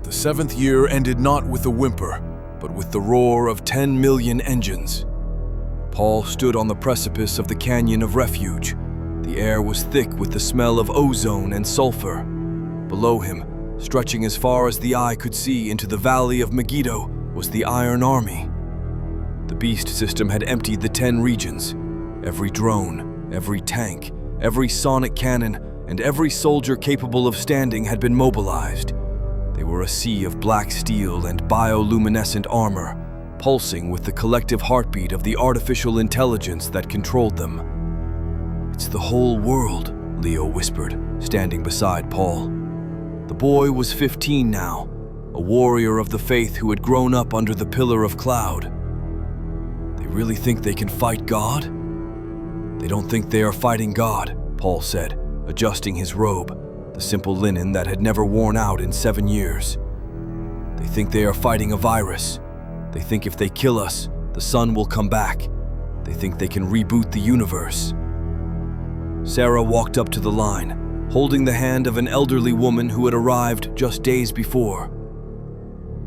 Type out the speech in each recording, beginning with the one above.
The seventh year ended not with a whimper, but with the roar of 10 million engines. Paul stood on the precipice of the Canyon of Refuge. The air was thick with the smell of ozone and sulfur. Below him, stretching as far as the eye could see into the Valley of Megiddo, was the Iron Army. The beast system had emptied the 10 regions. Every drone, every tank, every sonic cannon, and every soldier capable of standing had been mobilized. They were a sea of black steel and bioluminescent armor, pulsing with the collective heartbeat of the artificial intelligence that controlled them. "It's the whole world," Leo whispered, standing beside Paul. The boy was 15 now, a warrior of the faith who had grown up under the pillar of cloud. "They really think they can fight God?" "They don't think they are fighting God," Paul said, adjusting his robe, the simple linen that had never worn out in 7 years. "They think they are fighting a virus. They think if they kill us, the sun will come back. They think they can reboot the universe." Sarah walked up to the line, holding the hand of an elderly woman who had arrived just days before.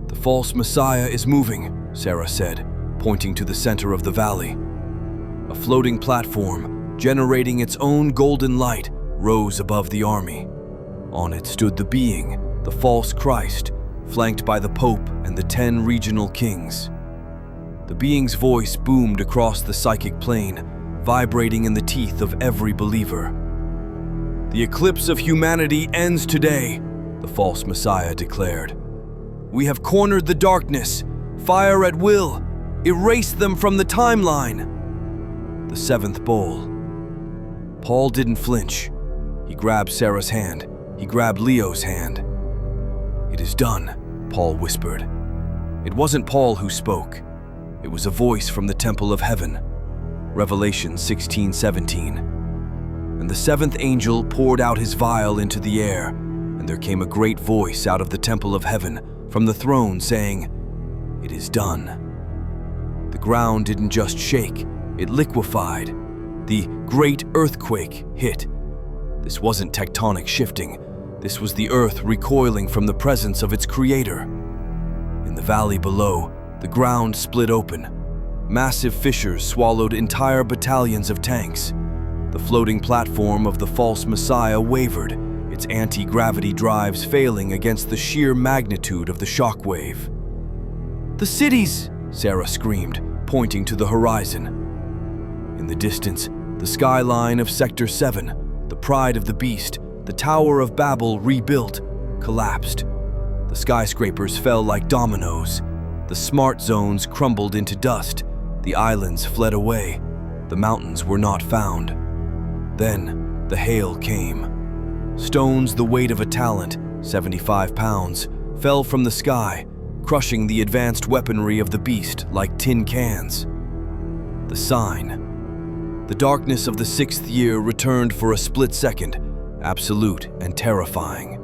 "The false Messiah is moving," Sarah said, pointing to the center of the valley. A floating platform, generating its own golden light, rose above the army. On it stood the being, the false Christ, flanked by the Pope and the 10 regional kings. The being's voice boomed across the psychic plane, vibrating in the teeth of every believer. "The eclipse of humanity ends today," the false Messiah declared. "We have cornered the darkness, fire at will, erase them from the timeline." The seventh bowl. Paul didn't flinch. He grabbed Sarah's hand. He grabbed Leo's hand. "It is done," Paul whispered. It wasn't Paul who spoke. It was a voice from the temple of heaven. Revelation 16:17. "And the seventh angel poured out his vial into the air, and there came a great voice out of the temple of heaven, from the throne, saying, 'It is done.'" The ground didn't just shake, it liquefied. The great earthquake hit. This wasn't tectonic shifting. This was the earth recoiling from the presence of its creator. In the valley below, the ground split open. Massive fissures swallowed entire battalions of tanks. The floating platform of the false Messiah wavered, its anti-gravity drives failing against the sheer magnitude of the shockwave. "The cities!" Sarah screamed, pointing to the horizon. In the distance, the skyline of Sector 7, the pride of the beast, the Tower of Babel rebuilt, collapsed. The skyscrapers fell like dominoes. The smart zones crumbled into dust. The islands fled away. The mountains were not found. Then the hail came. Stones the weight of a talent, 75 pounds, fell from the sky, crushing the advanced weaponry of the beast like tin cans. The sign. The darkness of the 6th year returned for a split second, absolute and terrifying.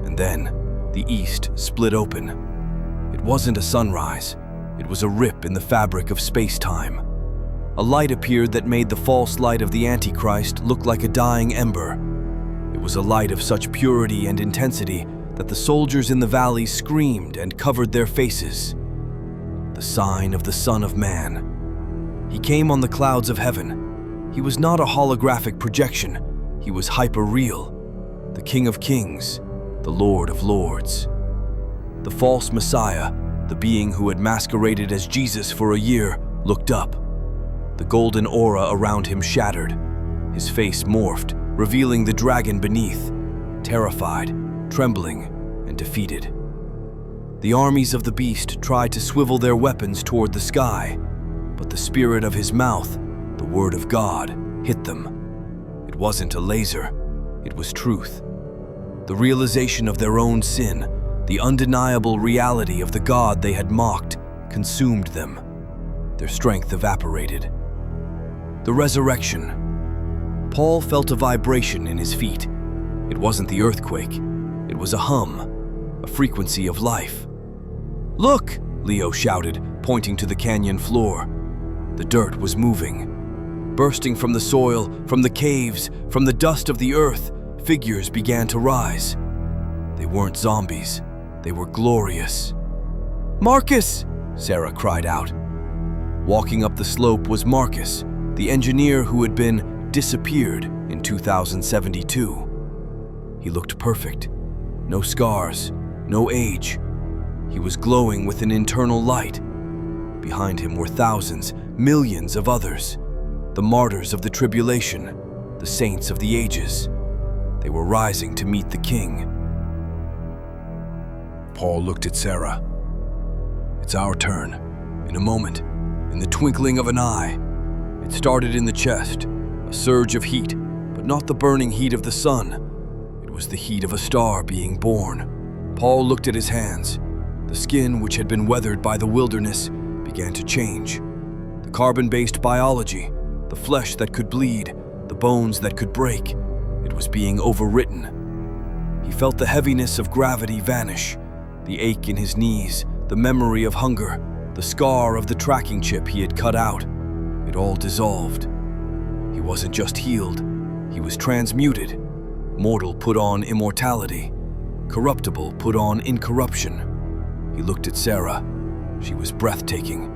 And then the east split open. It wasn't a sunrise. It was a rip in the fabric of space-time. A light appeared that made the false light of the Antichrist look like a dying ember. It was a light of such purity and intensity that the soldiers in the valley screamed and covered their faces. The sign of the Son of Man. He came on the clouds of heaven. He was not a holographic projection. He was hyper-real. The King of Kings, the Lord of Lords. The false Messiah, the being who had masqueraded as Jesus for a year, looked up. The golden aura around him shattered. His face morphed, revealing the dragon beneath, terrified, trembling, and defeated. The armies of the beast tried to swivel their weapons toward the sky, but the spirit of his mouth, the word of God, hit them. It wasn't a laser, it was truth. The realization of their own sin, the undeniable reality of the God they had mocked, consumed them. Their strength evaporated. The resurrection. Paul felt a vibration in his feet. It wasn't the earthquake. It was a hum, a frequency of life. "Look!" Leo shouted, pointing to the canyon floor. The dirt was moving. Bursting from the soil, from the caves, from the dust of the earth, figures began to rise. They weren't zombies. They were glorious. "Marcus!" Sarah cried out. Walking up the slope was Marcus, the engineer who had been disappeared in 2072. He looked perfect. No scars, no age. He was glowing with an internal light. Behind him were thousands, millions of others, the martyrs of the Tribulation, the saints of the ages. They were rising to meet the King. Paul looked at Sarah. "It's our turn. In a moment, in the twinkling of an eye." It started in the chest, a surge of heat, but not the burning heat of the sun. It was the heat of a star being born. Paul looked at his hands. The skin, which had been weathered by the wilderness, began to change. The carbon-based biology, the flesh that could bleed, the bones that could break, it was being overwritten. He felt the heaviness of gravity vanish, the ache in his knees, the memory of hunger, the scar of the tracking chip he had cut out. It all dissolved. He wasn't just healed, he was transmuted. Mortal put on immortality, corruptible put on incorruption. He looked at Sarah. She was breathtaking.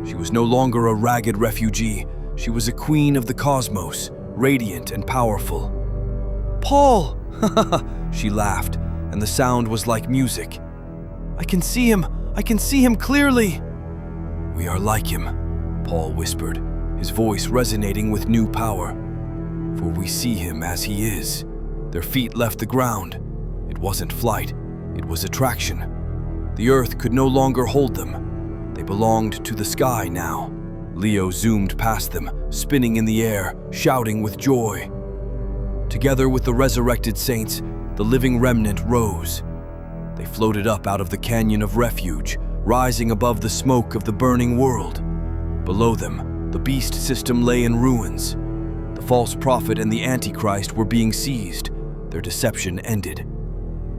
She was no longer a ragged refugee. She was a queen of the cosmos, radiant and powerful. "Paul!" She laughed, and the sound was like music. I can see him clearly." "We are like him," Paul whispered, his voice resonating with new power. "For we see him as he is." Their feet left the ground. It wasn't flight, it was attraction. The earth could no longer hold them. They belonged to the sky now. Leo zoomed past them, spinning in the air, shouting with joy. Together with the resurrected saints, the living remnant rose. They floated up out of the canyon of refuge, rising above the smoke of the burning world. Below them, the beast system lay in ruins. The false prophet and the Antichrist were being seized. Their deception ended.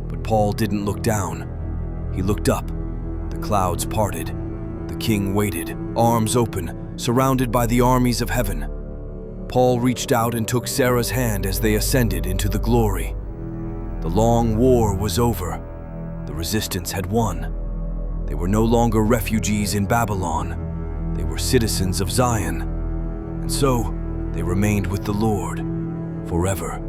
But Paul didn't look down. He looked up. The clouds parted. The King waited, arms open, surrounded by the armies of heaven. Paul reached out and took Sarah's hand as they ascended into the glory. The long war was over. The resistance had won. They were no longer refugees in Babylon. They were citizens of Zion. And so, they remained with the Lord forever.